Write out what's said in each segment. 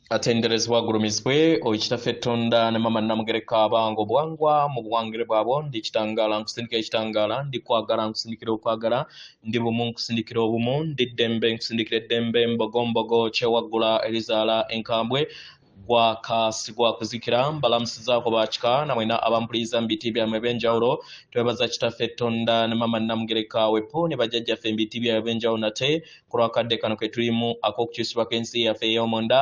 atenderezebwa agulumizibwe oyitaffe Tonda ne mama Namugereka abango bwangwa mu buwangire bwabo ndi kitangala nkusindikira ekitangala ndi kwagala nkusindikira okwagala ndi bumu nkusindikira obumu ndi ddembe nkusindikira eddembe mbogombogo kyewaggula erizaala enkambwe gwakasigwa kuzikira mbalamusizaako bakika namwena abampuliza mu biti byammwe ebyenjawulo twebaza kitaffe Tonda ne mama Namugereka wepo ne bajjajjaffe mu biti byammwe ebyenjawulo nate ku lwakadde kano ke tulimu ak'okukyusibwako ensi yaffe ey'omunda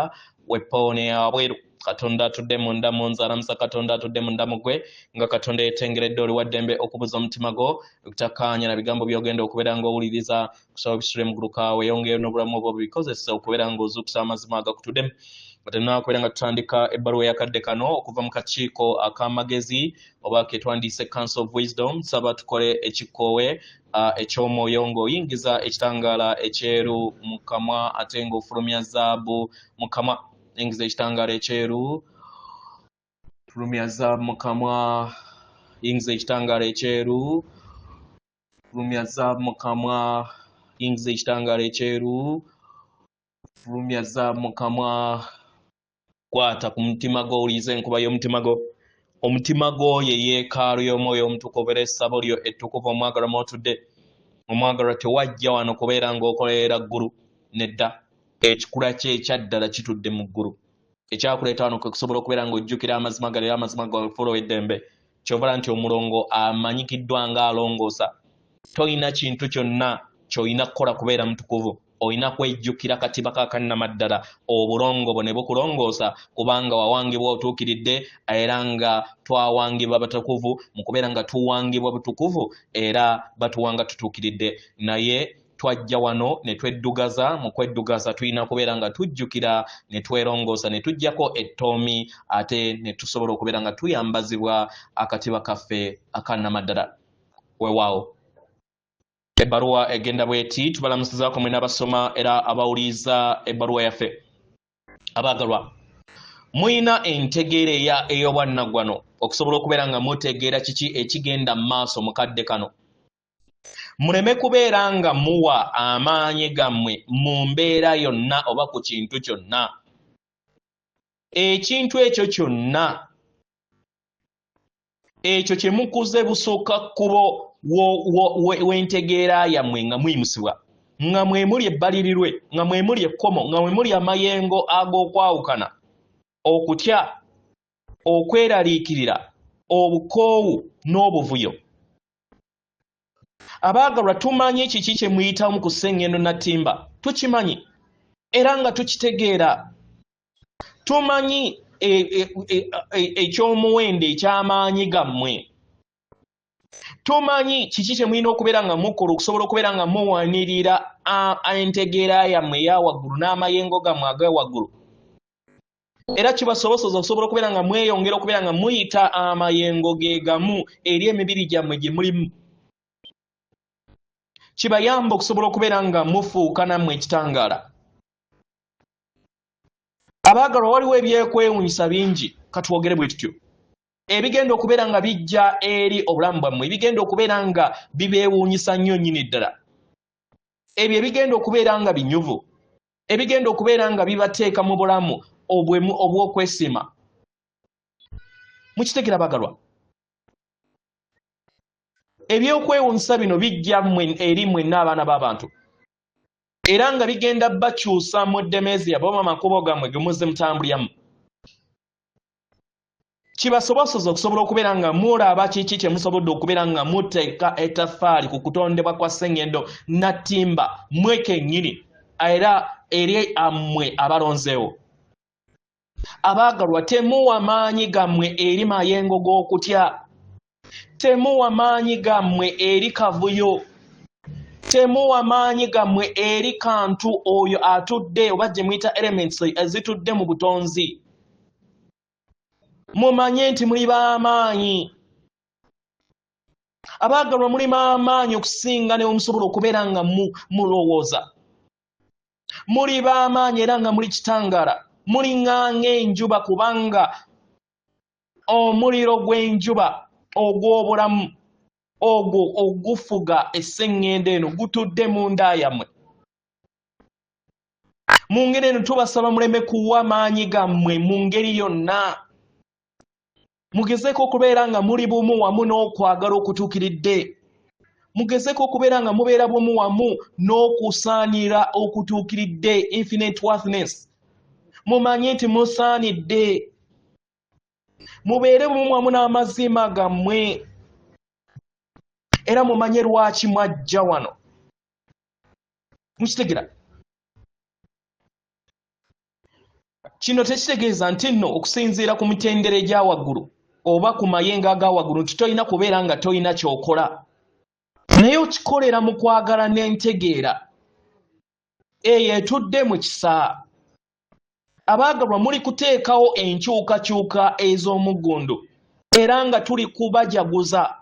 wepone abweru Katonda atudde munda mu nzalamusa Katonda atudde munda mugwe nga Katonda yetengeredde oli waddembe okubuza omutima gwo okutakkaanya na bigambo by'ogenda okubeera ng'owuliriza kusaba bisule mu ggulu kaawe yongera n'obulamu obwo bikozesa okubeera ng'ozuukusa amazima agakutuddemu ate nakubeera nga tutandika ebbaluwa yakadde kano okuva mu kakiiko ak'amagezi oba ke twandiise Council of Wisdom saba tukole ekikoowe eky'omwoyo ng'oyingiza ekitangaala ekyeru mu kamwa ate ng'ofulumya zaabu mu kamwa yingiza ekitangaala ekyeru fulumya zaabu mu kamwa yingiza ekitangaala ekyeru fulumya zaabu mu kamwa yingiza ekitangaala ekyeru fulumya zaabu mu kamwa kwata ku mutima gwo owuliriza enkuba y'omutima gwo omutima gwo ye yeekaalu y'omwoyo omutukuvu era essabo lyo ettukuvu omwagalwa mwotudde omwagalwa tewajja wano kubeera ng'okolera ggulu nedda ekikula kye ekyaddala kitudde mu ggulu ekyakuleeta wano kwe kusobola okubeera ng'ojjukira amazima gali era amazima gafuula ow'eddembe ky'ovala nti omulongo amanyikiddwa ng'alongoosa tolina kintu kyonna ky'olina kukola kubeera mutukuvu olina kwejjukira katiba ka kannamaddala obulongo bwo ne bukulongoosa kubanga wawangibwa otuukiridde era nga twawangibwa batukuvu mu kubeera nga tuwangibwa butukuvu era batuwanga tutuukiridde naye twajja wano ne tweddugaza mu kweddugaza tulina kubeera nga tujjukira ne twerongoosa ne tujjako ettoomi ate ne tusobola okubeera nga tuyambazibwa akatiba kaffe akannamaddala weewaawo ebbaluwa egenda bweti tubalamusizaako mwena abasoma era abawuliza ebbaluwa yaffe abaagalwa muyina entegeera ey'obwannaggwano okusobola okubeera nga mutegeera kiki ekigenda mu maaso mu kadde kano muleme kubeera nga muwa amaanyi gammwe mu mbeera yonna oba ku kintu kyonna ekintu ekyo kyonna ekyo kye mukuze busooka kkubo w'entegeera yammwe nga muyimusibwa nga mwe muli ebbalirirwe nga mwe muli ekkomo nga mwe muli amayengo ag'okwawukana okutya okweraliikirira obukoowu n'obuvuyo abaagalwa tumanyi kiki kye muyitamu ku sseŋŋendo nattimba tukimanyi era nga tukitegeera tumanyi ekyomuwendo eky'amaanyi gammwe tumanyi kiki kye mulina okubeera nga mukola okusobola okubeera nga muwanirira entegeera yammwe eyawaggulu n'amayengo gammwe ag'ewaggulu era kibasobozesa okusobola okubeera nga mweyongera okubeera nga muyita amayengo ge gamu eri emibiri gyammwe gye mulimu kibayamba okusobola okubeera nga mufuuka nammwe ekitangaala abaagalwa waliwo ebyekwewuunyisa bingi katwogere bwe tutyo ebigenda okubeera nga bijja eri obulamu bwammwe ebigenda okubeera nga bibeewuunyisa nnyo nnyini ddala ebyo ebigenda okubeera nga binyuvu ebigenda okubeera nga bibateeka mu bulamu obw'okwesiima mukitegera baagalwa ebyokwewuunyisa bino bijja eri mwenna abaana b'abantu era nga bigenda bakyusa mu ddemeezi yabwe oba amakubo gammwe ge muzze mutambulyamu kibasobozesa okusobola okubeera nga mulaba kiki kye musobodde okubeera nga muteeka ettaffaali ku kutondebwa kwa sseŋŋendo nattimba mwe kennyini era eri ammwe abalonzeewo abaagalwa temuwa maanyi gammwe eri mayengo g'okutya temuwa maanyi gammwe eri kavuyo temuwa maanyi gammwe eri kantu oyo atudde oba gye muyita elements ezitudde mu butonzi mumanye nti muli b'amaanyi abaagalwa muli b'amaanyi okusinga ne musobola okubeera nga mulowooza muli b'amaanyi era nga muli kitangaala muli ŋŋaŋa enjuba kubanga omuliro gw'enjuba ogw'obulamu ogwo ogufuga esseŋŋendo eno gutudde mu nda yammwe mu ngeri eno tubasaba muleme kuwa maanyi gammwe mu ngeri yonna. Mugezeeko okubeera nga muli bumu wamu n'okwagala okutuukiridde. Mugezeeko okubeera nga mubeera bumu wamu n'okusaanira okutuukiridde, infinite worthiness. Mumanye nti musaanidde. Mubeere bumu wamu n'amazima gammwe. Era mumanye lwaki mwajja wano. Mukitegera? Kino tekitegeeza nti nno okusinziira ku mitendera egya waggulu oba ku mayengo aga waggulu nti tolina kubeera nga tolina ky'okola. Naye okikolera mu kwagala n'entegeera. Eyo etudde mu kisa. Abaagalwa muli kuteekawo enkyukakyuka ez'omuggundu era nga tuli kubajaguza.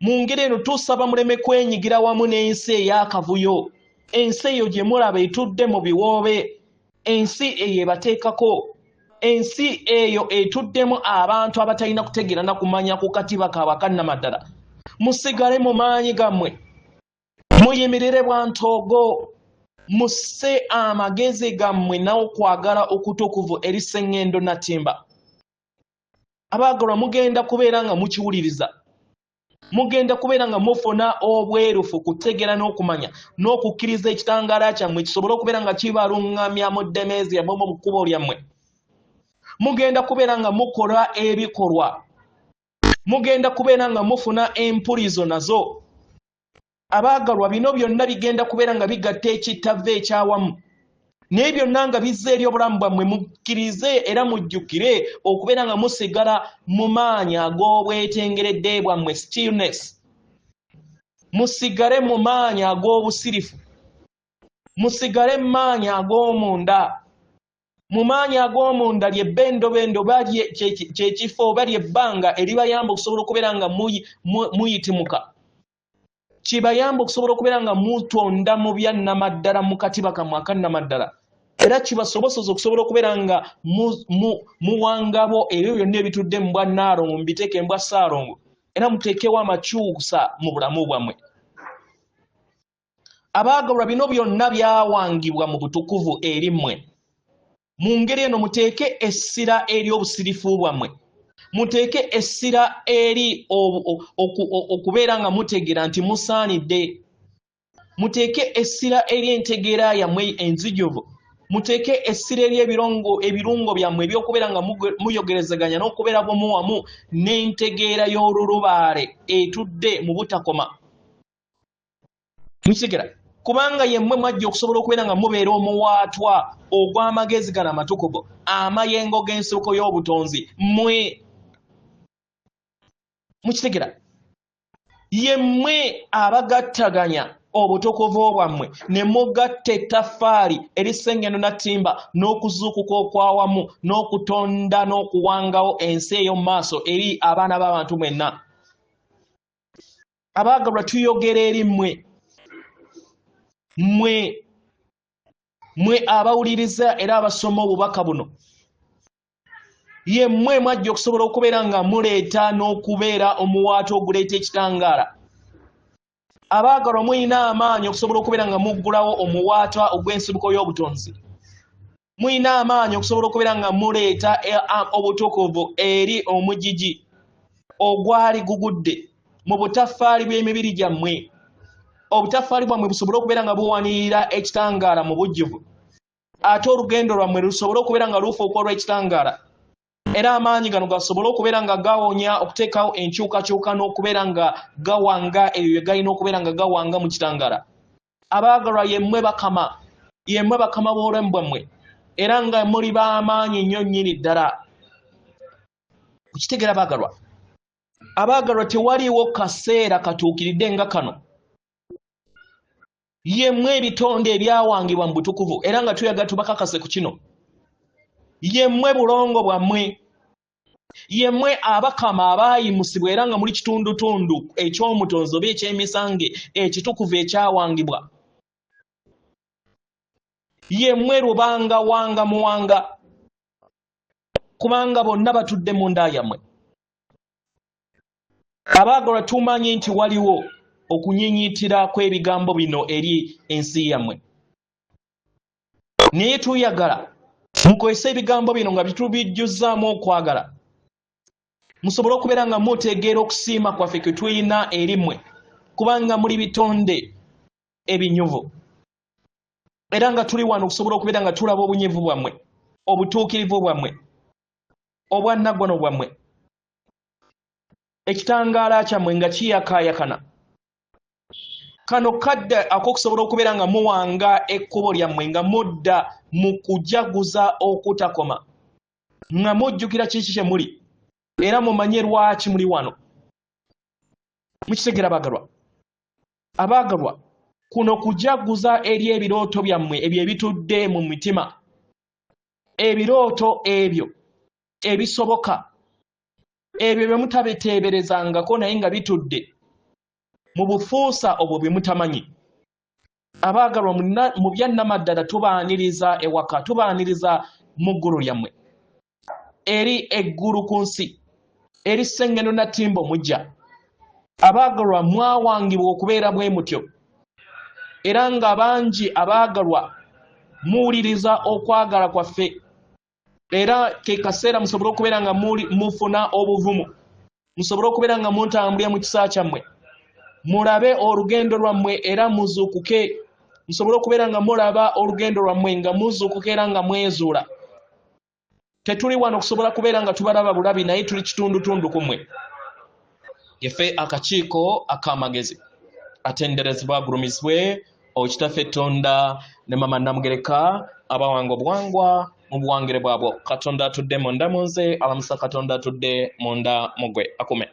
Mu ngeri eno tusaba muleme kwenyigira wamu n'ensi ey'akavuyo. Ensi eyo gye mulaba etudde mu biwoobe. Ensi eyo ebateekako. Ensi eyo etuddemu abantu abatalina kutegeera na kumanya ku katiba kaabwe akannamaddala. Musigale mu maanyi gammwe. Muyimirire bwantoogo. Musse amagezi gammwe n'okwagala okutukuvu eri Sseŋŋendo Nattimba. Abaagalwa mugenda kubeera nga mukiwuliriza. Mugenda kubeera nga mufuna obwerufu kutegeera n'okumanya n'okukkiriza ekitangaala kyammwe kisobole okubeera nga kibalungamya mu ddemeezi yammwe mu kkubo lyammwe. Mugenda kubeera nga mukola ebikolwa. Mugenda kubeera nga mufuna empulizo nazo. Abaagalwa bino byonna bigenda kubeera nga bigatta ekittavva ekyawamu. Naye byonna nga bizza eri obulamu bwammwe mukkirize era mujjukire okubeera nga musigala mu maanyi ag'obwetengeredde bwammwe, stillness. Musigale mu maanyi ag'obusirifu. Musigale mu maanyi ag'omunda. Mu maanyi ag'omunda ly'ebbendobendo kyekifo oba ly'ebbanga eribayamba okusobola okubeera nga muyitimuka. Kibayamba okusobola okubeera nga mutonda mu byannamaddala mu katiba kammwe akannamaddala. Era kibasobozesa okusobola okubeera nga muwangabo ebyo byonna ebitudde mu bwa Nnaalongo mubiteeke mu bwa Ssaalongo. Era muteekewo amakyusa mu bulamu bwammwe. Abaagalwa bino byonna byawangibwa mu butukuvu eri mmwe. Mu ngeri eno muteeke essira eri obusirifu bwammwe. Muteeke essira eri okubeera nga mutegeera nti musaanidde. Muteeke essira eri entegeera yammwe enzijuvu. Muteeke essira eri ebirungo byammwe eby'okubeera nga muyogerezeganya n'okubeera bumu wamu n'entegeera y'olulubaale etudde mu butakoma. Mukitegera? Kubanga yemmwe mwajja okusobola okubeera nga mubeera omuwaatwa ogw'amagezi gano amatukuvu, amayengo g'ensibuko y'obutonzi mmwe. Mukitegera? Yemmwe abagattaganya obutukuvu bwammwe ne mugatta ettaffaali eri Sseŋŋendo Nattimba n'okuzuukuka okwawamu n'okutonda n'okuwangawo ensi ey'omu maaso eri abaana b'abantu mwenna. Abaagalwa tuyogera eri mmwe. Mmwe abawuliriza era abasoma obubaka buno. Yemmwe mwajja okusobola okubeera nga muleeta n'okubeera omuwaati oguleeta ekitangaala. Abaagalwa muyina amaanyi okusobola okubeera nga muggulawo omuwaata ogw'ensibuko y'obutonzi. Muyina amaanyi okusobola okubeera nga muleeta obutukuvu eri omugigi ogwali gugudde mu butaffaali bw'emibiri gyammwe. Obutaffaali bwammwe busobole okubeera nga buwanirira ekitangaala mu bujjuvu. Ate olugendo lwammwe lusobole okubeera nga lufuuka olw'ekitangaala. Era amaanyi gano gasobole okubeera nga gawonya okuteekawo enkyukakyuka n'okubeera nga gawanga ebyo bye galina okubeera nga gawanga mu kitangaala. Abaagalwa yemmwe bakama b'obulamu bwammwe era nga muli b'amaanyi nnyo nnyini ddala. Okitegeera abaagalwa? Abaagalwa tewaliiwo kaseera katuukiridde nga kano. Yemmwe ebitonde ebyawangibwa mu butukuvu era nga tuyaga tubakakase ku kino. Yemmwe bulongo bwammwe. Yemmwe abakama abaayimusibwa era nga muli kitundutundu eky'omutonzi oba eky'emisange ekitukuvu ekyawangibwa. Yemmwe lubanga wanga muwanga. Kubanga bonna batudde mu nda yammwe. Abaagalwa tumanyi nti waliwo okunyiinyiitira kw'ebigambo bino eri ensi yammwe. naye tuyagala mukozesa ebigambo bino nga bitubijjuzzaamu okwagala musobole okubeera nga mutegeera okusiima kwaffe kwe tulina eri mmwe kubanga muli bitonde ebinyuvu era nga tuli wano okusobola okubeera nga tulaba obunyivu bwammwe obutuukirivu bwammwe obwannaggwano bwammwe ekitangaala kyammwe nga kiyakaayakana kano kadde ak'okusobola okubeera nga muwanga ekkubo lyammwe nga mudda mu kujaguza okutakoma nga mujjukira kiki kye muli era mumanye lwaki muli wano mukitegera abaagalwa kuno kujaguza eri ebirooto byammwe ebyo ebitudde mu mitima ebirooto ebyo ebisoboka ebyo bye mutabiteeberezangako naye nga bitudde mu bufuusa obwo bye mutamanyi abaagalwa mu byannamaddala tubaaniriza ewaka tubaaniriza mu ggulu lyammwe eri eggulu ku nsi eri Ssengendo Nattimbo mujja abaagalwa mwawangibwa okubeera bwe mutyo era nga bangi abaagalwa muwuliriza okwagala kwaffe era ke kaseera musobole okubeera nga mufuna obuvumu musobole okubeera nga muntambulira mu kisa kyammwe mulabe olugendo lwammwe era muzuukuke musobole okubeera nga mulaba olugendo lwammwe nga muzuukuka era nga mwezuula tetuli wano okusobola kubeera nga tubalaba bulabi naye tuli kitundutundu ku mmwe yefe akakiiko ak'amagezi atenderezebwa agulumizibwe Okitaffe Tonda ne Mama Namugereka abawanga obuwangwa mu buwangire bwabwo Katonda atudde munda mu nze alamusa Katonda atudde munda mugwe akume